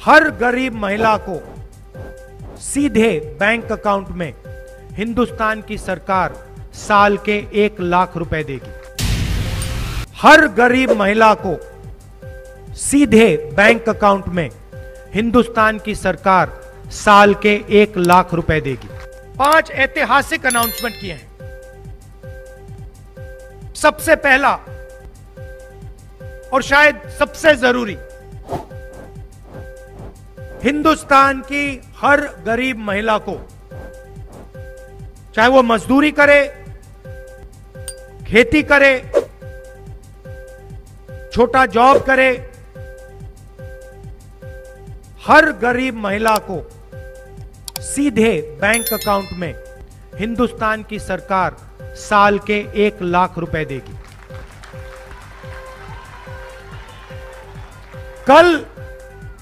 हर गरीब महिला को सीधे बैंक अकाउंट में हिंदुस्तान की सरकार साल के 1 लाख रुपए देगी। हर गरीब महिला को सीधे बैंक अकाउंट में हिंदुस्तान की सरकार साल के 1 लाख रुपए देगी। 5 ऐतिहासिक अनाउंसमेंट किए हैं। सबसे पहला और शायद सबसे जरूरी, हिंदुस्तान की हर गरीब महिला को, चाहे वो मजदूरी करे, खेती करे, छोटा जॉब करे, हर गरीब महिला को सीधे बैंक अकाउंट में हिंदुस्तान की सरकार साल के 1 लाख रुपए देगी। कल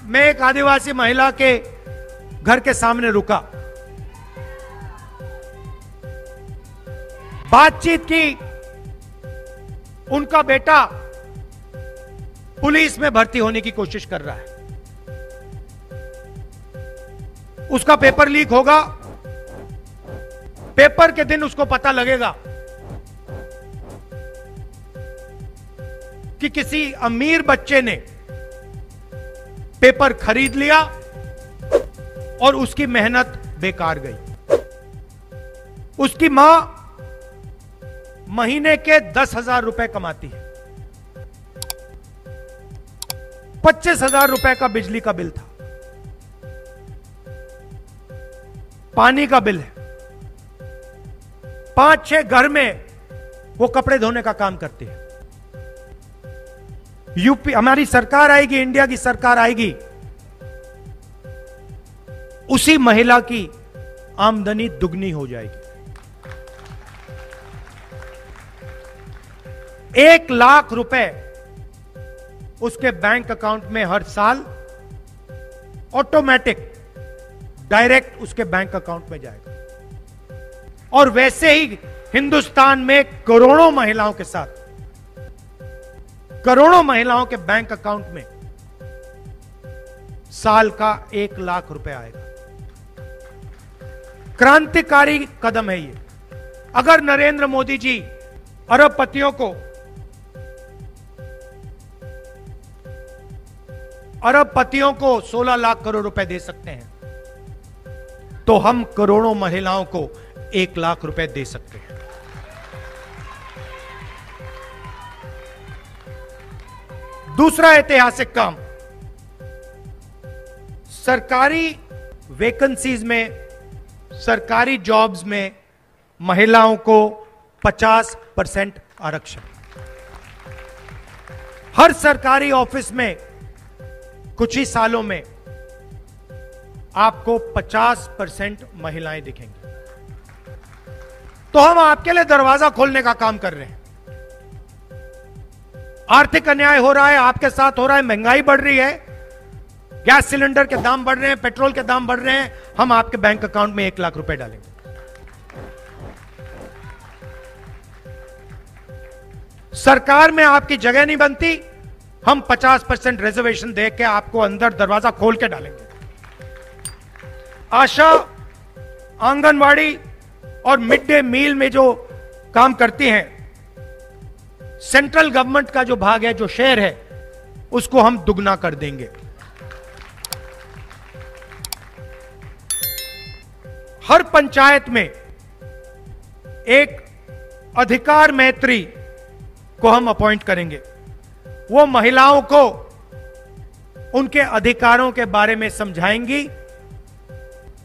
मैं एक आदिवासी महिला के घर के सामने रुका, बातचीत की। उनका बेटा पुलिस में भर्ती होने की कोशिश कर रहा है। उसका पेपर लीक होगा, पेपर के दिन उसको पता लगेगा कि किसी अमीर बच्चे ने पेपर खरीद लिया और उसकी मेहनत बेकार गई। उसकी मां महीने के 10,000 रुपए कमाती है। 25,000 रुपए का बिजली का बिल था, पानी का बिल है, 5-6 घर में वो कपड़े धोने का काम करती है। यूपी, हमारी सरकार आएगी, इंडिया की सरकार आएगी, उसी महिला की आमदनी दुगनी हो जाएगी। 1 लाख रुपए उसके बैंक अकाउंट में हर साल ऑटोमेटिक डायरेक्ट उसके बैंक अकाउंट में जाएगा। और वैसे ही हिंदुस्तान में करोड़ों महिलाओं के साथ, करोड़ों महिलाओं के बैंक अकाउंट में साल का 1 लाख रुपए आएगा। क्रांतिकारी कदम है ये। अगर नरेंद्र मोदी जी अरबपतियों को 16 लाख करोड़ रुपए दे सकते हैं, तो हम करोड़ों महिलाओं को 1 लाख रुपए दे सकते हैं। दूसरा ऐतिहासिक काम, सरकारी वैकेंसीज में, सरकारी जॉब्स में महिलाओं को 50% आरक्षण। हर सरकारी ऑफिस में कुछ ही सालों में आपको 50% महिलाएं दिखेंगी। तो हम आपके लिए दरवाजा खोलने का काम कर रहे हैं। आर्थिक अन्याय हो रहा है, आपके साथ हो रहा है, महंगाई बढ़ रही है, गैस सिलेंडर के दाम बढ़ रहे हैं, पेट्रोल के दाम बढ़ रहे हैं, हम आपके बैंक अकाउंट में 1 लाख रुपए डालेंगे। सरकार में आपकी जगह नहीं बनती, हम 50% रिजर्वेशन दे के आपको अंदर दरवाजा खोल के डालेंगे। आशा, आंगनवाड़ी और मिड डे मील में जो काम करती हैं, सेंट्रल गवर्नमेंट का जो भाग है, जो शेयर है, उसको हम दुगना कर देंगे। हर पंचायत में एक अधिकार मैत्री को हम अपॉइंट करेंगे। वो महिलाओं को उनके अधिकारों के बारे में समझाएंगी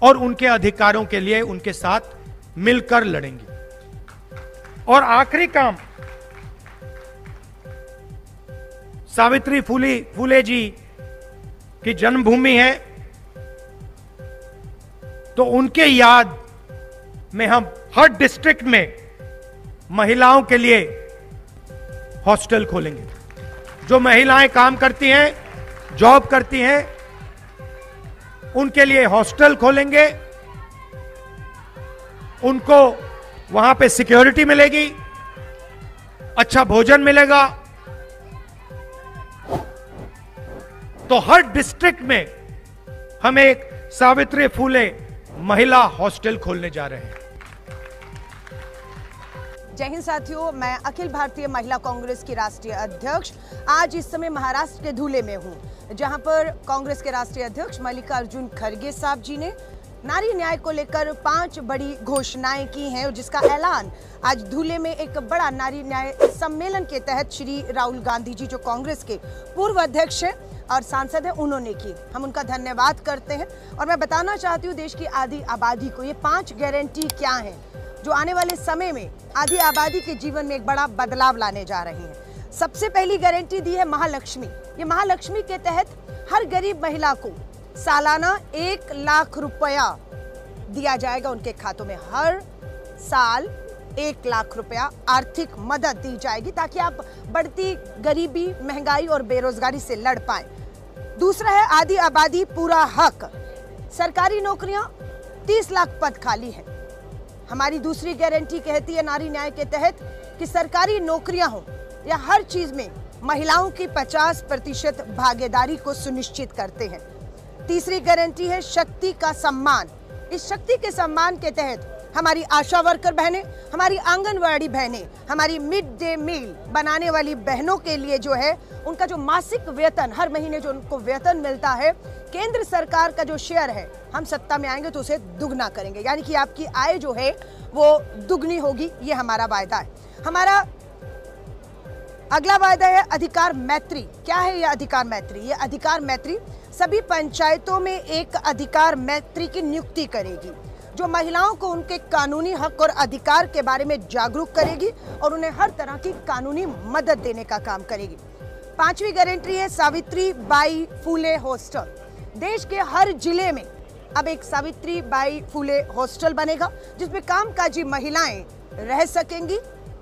और उनके अधिकारों के लिए उनके साथ मिलकर लड़ेंगी। और आखिरी काम, सावित्री फुले जी की जन्मभूमि है, तो उनके याद में हम हर डिस्ट्रिक्ट में महिलाओं के लिए हॉस्टल खोलेंगे। जो महिलाएं काम करती हैं, जॉब करती हैं, उनके लिए हॉस्टल खोलेंगे। उनको वहां पे सिक्योरिटी मिलेगी, अच्छा भोजन मिलेगा। तो हर डिस्ट्रिक्ट में हम एक सावित्री फुले महिला हॉस्टल खोलने जा रहे हैं। जय हिंद साथियों, मैं अखिल भारतीय महिला कांग्रेस की राष्ट्रीय अध्यक्ष आज इस समय महाराष्ट्र के धुले में हूं, जहां पर कांग्रेस के राष्ट्रीय अध्यक्ष मल्लिकार्जुन खड़गे साहब जी ने नारी न्याय को लेकर 5 बड़ी घोषणाएं की हैं, जिसका ऐलान आज धुले में एक बड़ा नारी न्याय सम्मेलन के तहत श्री राहुल गांधी जी, जो कांग्रेस के पूर्व अध्यक्ष हैं और सांसद हैं, उन्होंने की। हम उनका धन्यवाद करते हैं और मैं बताना चाहती हूँ देश की आधी आबादी को ये 5 गारंटी क्या हैं जो आने वाले समय में आधी आबादी के जीवन में एक बड़ा बदलाव लाने जा रही हैं। सबसे पहली गारंटी दी है महालक्ष्मी। ये महालक्ष्मी के तहत हर गरीब महिला को सालाना 1 लाख रुपया दिया जाएगा उनके खातों में। हर साल 1 लाख रुपया आर्थिक मदद दी जाएगी ताकि आप बढ़ती गरीबी, महंगाई और बेरोजगारी से लड़ पाएं। दूसरा है आधी आबादी पूरा हक। सरकारी नौकरियां 30 लाख पद खाली हैं। हमारी दूसरी गारंटी कहती है नारी न्याय के तहत कि सरकारी नौकरियां हो या हर चीज में महिलाओं की 50% भागीदारी को सुनिश्चित करते हैं। तीसरी गारंटी है शक्ति का सम्मान। इस शक्ति के सम्मान के तहत हमारी आशा वर्कर बहनें, हमारी आंगनवाड़ी बहनें, हमारी मिड डे मील बनाने वाली बहनों के लिए जो है उनका जो मासिक वेतन, हर महीने जो उनको वेतन मिलता है, केंद्र सरकार का जो शेयर है, हम सत्ता में आएंगे तो उसे दुगना करेंगे, यानी कि आपकी आय जो है वो दुगनी होगी। ये हमारा वायदा है। हमारा अगला वायदा है अधिकार मैत्री। क्या है यह अधिकार मैत्री? ये अधिकार मैत्री सभी पंचायतों में एक अधिकार मैत्री की नियुक्ति करेगी जो महिलाओं को उनके कानूनी हक और अधिकार के बारे में जागरूक करेगी और उन्हें हर तरह की कानूनी मदद देने का काम करेगी। 5वीं गारंटी है सावित्री बाई फुले हॉस्टल। देश के हर जिले में अब एक सावित्री बाई फुले हॉस्टल बनेगा जिसमें कामकाजी महिलाएं रह सकेंगी,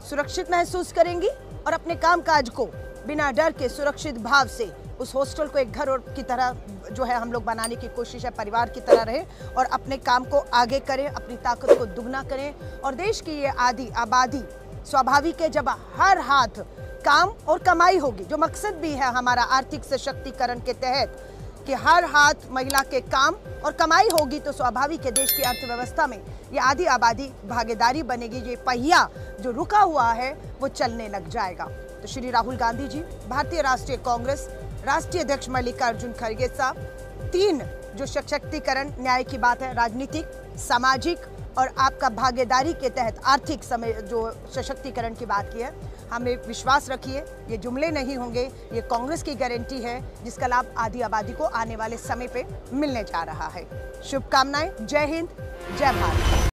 सुरक्षित महसूस करेंगी और अपने कामकाज को बिना डर के सुरक्षित भाव से उस हॉस्टल को एक घर और की तरह जो है हम लोग बनाने की कोशिश है, परिवार की तरह रहे और अपने काम को आगे करें, अपनी ताकत को दुगना करें। और देश की ये आधी आबादी स्वाभाविक है जब हर हाथ काम और कमाई होगी, जो मकसद भी है हमारा आर्थिक सशक्तिकरण के तहत कि हर हाथ महिला के काम और कमाई होगी, तो स्वाभाविक है देश की अर्थव्यवस्था में ये आधी आबादी भागीदारी बनेगी। ये पहिया जो रुका हुआ है वो चलने लग जाएगा। तो श्री राहुल गांधी जी, भारतीय राष्ट्रीय कांग्रेस राष्ट्रीय अध्यक्ष मल्लिकार्जुन खड़गे साहब, 3 जो सशक्तिकरण न्याय की बात है, राजनीतिक, सामाजिक और आपका भागीदारी के तहत आर्थिक समय जो सशक्तिकरण की बात की है, हमें विश्वास रखिए ये जुमले नहीं होंगे, ये कांग्रेस की गारंटी है जिसका लाभ आधी आबादी को आने वाले समय पे मिलने जा रहा है। शुभकामनाएं। जय हिंद, जय भारत।